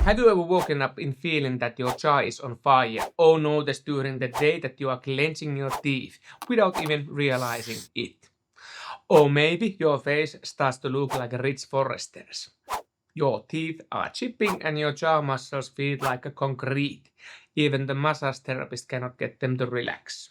Have you ever woken up in feeling that your jaw is on fire or noticed during the day that you are clenching your teeth without even realizing it? Or maybe your face starts to look like a rich forester's. Your teeth are chipping and your jaw muscles feel like a concrete. Even the massage therapist cannot get them to relax.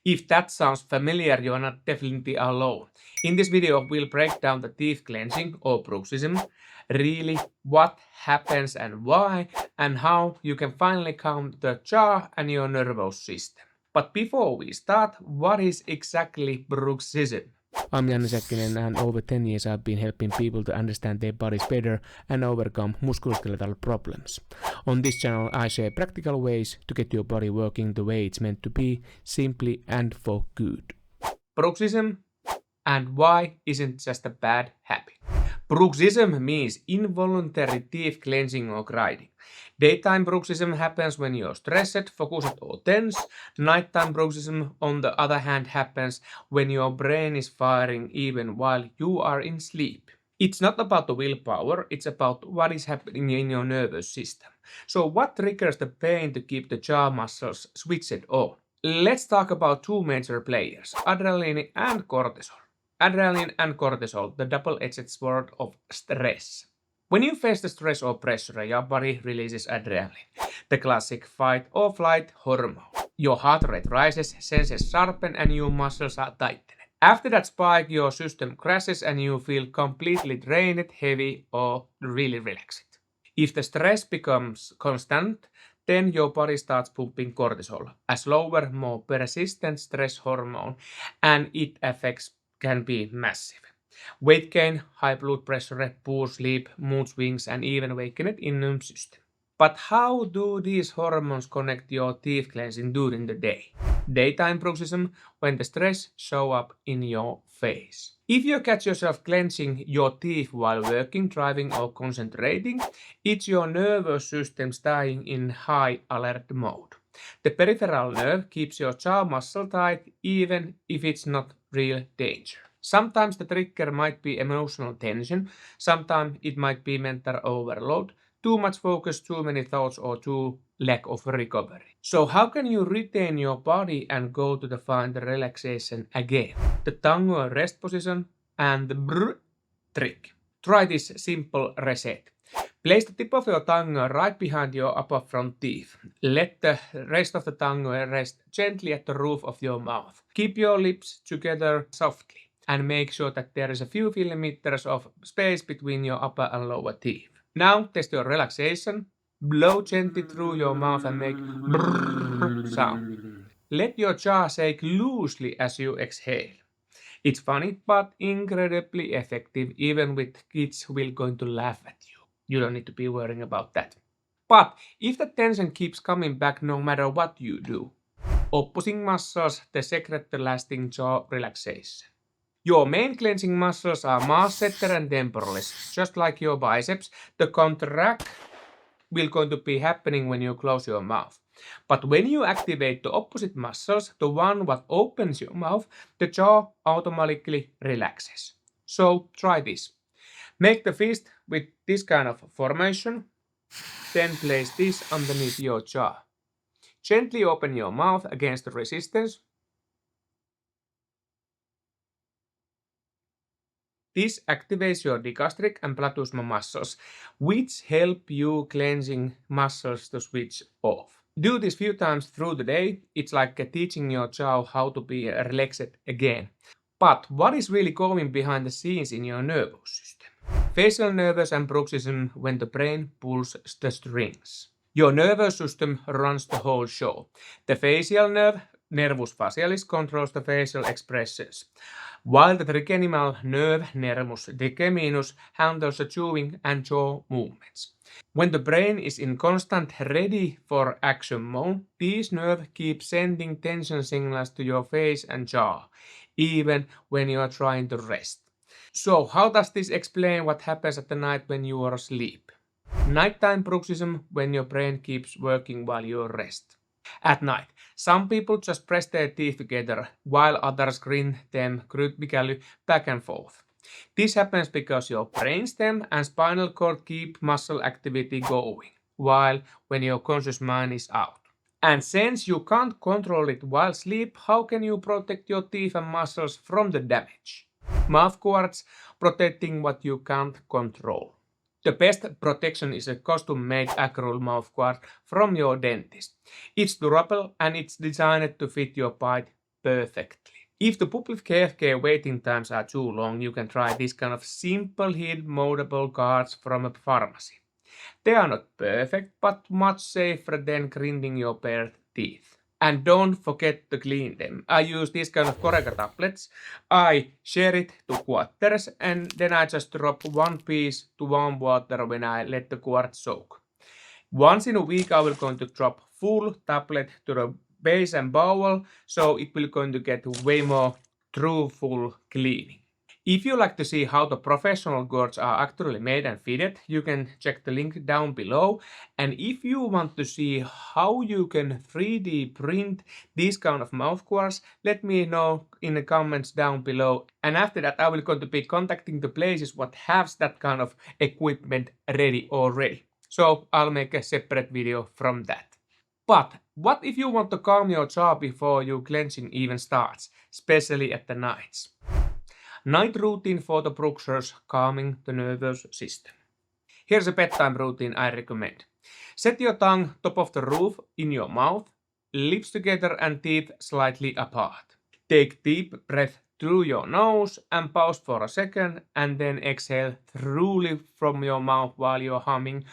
If that sounds familiar, you are not definitely alone. In this video, we'll break down the teeth clenching or bruxism, really what happens and why, and how you can finally calm the jaw and your nervous system. But before we start, what is exactly bruxism? I'm SAKKINEN, and over 10 years I've been helping people to understand their bodies better and overcome musculoskeletal problems. On this channel I share practical ways to get your body working the way it's meant to be, simply and for good. Bruxism and why isn't just a bad habit. Bruxism means involuntary teeth clenching or grinding. Daytime bruxism happens when you're stressed, focused or tense. Nighttime bruxism, on the other hand, happens when your brain is firing even while you are in sleep. It's not about the willpower, it's about what is happening in your nervous system. So what triggers the pain to keep the jaw muscles switched on? Let's talk about two major players, adrenaline and cortisol. Adrenaline and cortisol, the double-edged sword of stress. When you face the stress or pressure, your body releases adrenaline, the classic fight or flight hormone. Your heart rate rises, senses sharpen, and your muscles are tightened. After that spike, your system crashes and you feel completely drained, heavy, or really relaxed. If the stress becomes constant, then your body starts pumping cortisol, a slower, more persistent stress hormone, and its effects can be massive. Weight gain, high blood pressure, poor sleep, mood swings, and even weakened immune system. But how do these hormones connect your teeth cleansing during the day? Daytime bruxism, when the stress show up in your face. If you catch yourself clenching your teeth while working, driving, or concentrating, it's your nervous system staying in high alert mode. The peripheral nerve keeps your jaw muscle tight even if it's not real danger. Sometimes the trigger might be emotional tension, sometimes it might be mental overload, too much focus, too many thoughts, or too lack of recovery. So how can you retain your body and go to find the relaxation again? The tongue or rest position and the brrr trick. Try this simple reset. Place the tip of your tongue right behind your upper front teeth. Let the rest of the tongue rest gently at the roof of your mouth. Keep your lips together softly and make sure that there is a few millimeters of space between your upper and lower teeth. Now test your relaxation. Blow gently through your mouth and make brrrr sound. Let your jaw shake loosely as you exhale. It's funny but incredibly effective, even with kids who will going to laugh at you. You don't need to be worrying about that. But if the tension keeps coming back no matter what you do, opposing muscles, the secret to lasting jaw relaxation. Your main clenching muscles are masseter and temporalis. Just like your biceps, the contract will going to be happening when you close your mouth. But when you activate the opposite muscles, the one that opens your mouth, the jaw automatically relaxes. So try this. Make the fist with this kind of formation, then place this underneath your jaw. Gently open your mouth against the resistance. This activates your digastric and platysma muscles, which help you clenching muscles to switch off. Do this few times through the day. It's like teaching your jaw how to be relaxed again. But what is really going behind the scenes in your nervous system? Facial nerves and bruxism when the brain pulls the strings. Your nervous system runs the whole show. The facial nerve, nervus facialis, controls the facial expressions, while the trigeminal nerve, nervus trigeminus, handles the chewing and jaw movements. When the brain is in constant ready for action mode, these nerves keep sending tension signals to your face and jaw, even when you are trying to rest. So how does this explain what happens at the night when you are asleep? Nighttime bruxism, when your brain keeps working while you rest. At night, some people just press their teeth together, while others grind them critically back and forth. This happens because your brainstem and spinal cord keep muscle activity going. while when your conscious mind is out. And since you can't control it while asleep, how can you protect your teeth and muscles from the damage? Mouth guards protecting what you can't control. The best protection is a custom-made acrylic mouth guard from your dentist. It's durable and it's designed to fit your bite perfectly. If the public healthcare waiting times are too long, you can try this kind of simple heat moldable guards from a pharmacy. They are not perfect, but much safer than grinding your bare teeth. And don't forget to clean them. I use these kind of Corega tablets. I share it to quarters and then I just drop one piece to warm water when I let the quart soak. Once in a week I will going to drop full tablet to the base and bowel, so it will going to get way more true full cleaning. If you like to see how the professional guards are actually made and fitted, you can check the link down below. And if you want to see how you can 3D print these kind of mouth guards, let me know in the comments down below. And after that, I will going to be contacting the places what has that kind of equipment ready already. So I'll make a separate video from that. But what if you want to calm your jaw before your clenching even starts, especially at the nights? Night routine for the Bruxers calming the nervous system. Here's a bedtime routine I recommend. Set your tongue top of the roof in your mouth, lips together and teeth slightly apart. Take deep breath through your nose and pause for a second and then exhale thoroughly from your mouth while you're humming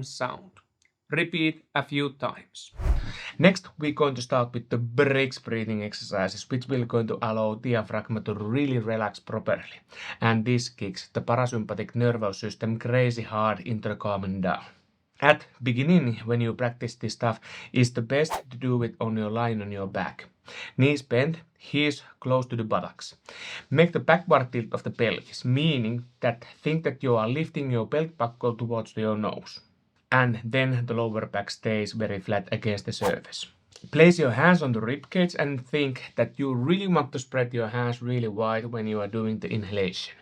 sound. Repeat a few times. Next, we're going to start with the breaks breathing exercises, which will going to allow diaphragm to really relax properly. And this kicks the parasympathetic nervous system crazy hard into the calming down. At beginning, when you practice this stuff, it's the best to do it on your lying on your back. Knees bent, heels close to the buttocks. Make the backward tilt of the pelvis, meaning that think that you are lifting your belt buckle towards your nose. And then the lower back stays very flat against the surface. Place your hands on the ribcage and think that you really want to spread your hands really wide when you are doing the inhalation.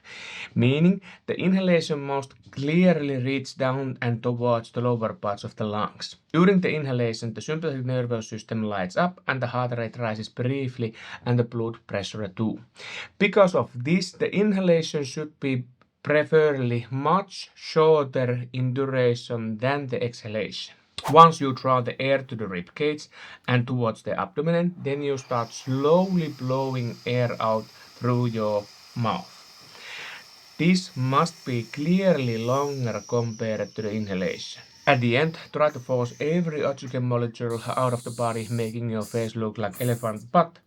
Meaning the inhalation must clearly reach down and towards the lower parts of the lungs. During the inhalation, the sympathetic nervous system lights up and the heart rate rises briefly and the blood pressure too. Because of this, the inhalation should be preferably much shorter in duration than the exhalation. Once you draw the air to the ribcage and towards the abdomen, then you start slowly blowing air out through your mouth. This must be clearly longer compared to the inhalation. At the end, try to force every oxygen molecule out of the body, making your face look like elephant butt,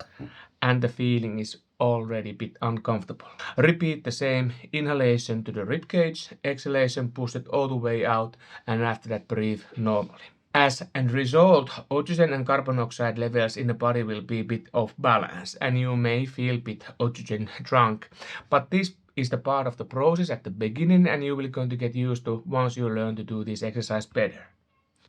and the feeling is already a bit uncomfortable. Repeat the same inhalation to the ribcage, exhalation push it all the way out, and after that breathe normally. As a result, oxygen and carbon dioxide levels in the body will be a bit off balance, and you may feel a bit oxygen drunk. But this is the part of the process at the beginning, and you will going to get used to once you learn to do this exercise better.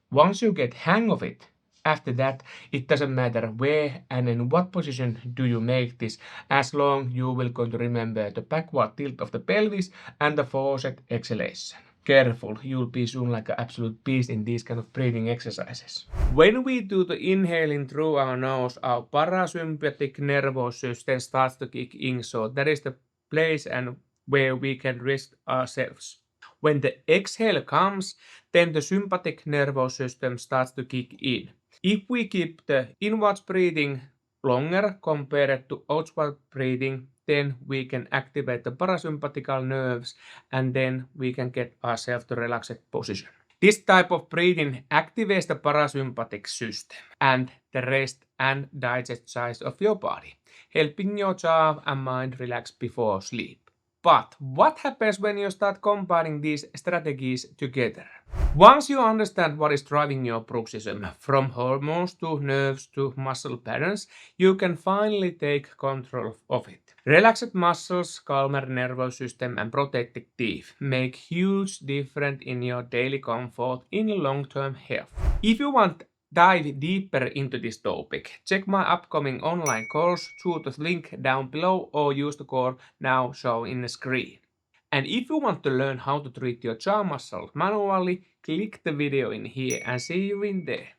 Once you get hang of it, after that, it doesn't matter where and in what position do you make this, as long you will going to remember the backward tilt of the pelvis and the forced exhalation. Careful, you'll be soon like an absolute beast in these kind of breathing exercises. When we do the inhaling through our nose, our parasympathetic nervous system starts to kick in, so that is the place and where we can rest ourselves. When the exhale comes, then the sympathetic nervous system starts to kick in. If we keep the inwards breathing longer compared to outward breathing, then we can activate the parasympathetic nerves and then we can get ourselves to relaxed position. This type of breathing activates the parasympathetic system and the rest and digest side of your body, helping your jaw and mind relax before sleep. But what happens when you start combining these strategies together? Once you understand what is driving your bruxism, from hormones to nerves to muscle patterns, you can finally take control of it. Relaxed muscles, calmer nervous system and protected teeth make huge difference in your daily comfort in long-term health. If you want dive deeper into this topic, check my upcoming online course through the link down below or use the code now shown in the screen. And if you want to learn how to treat your jaw muscles manually, click the video in here and see you in there.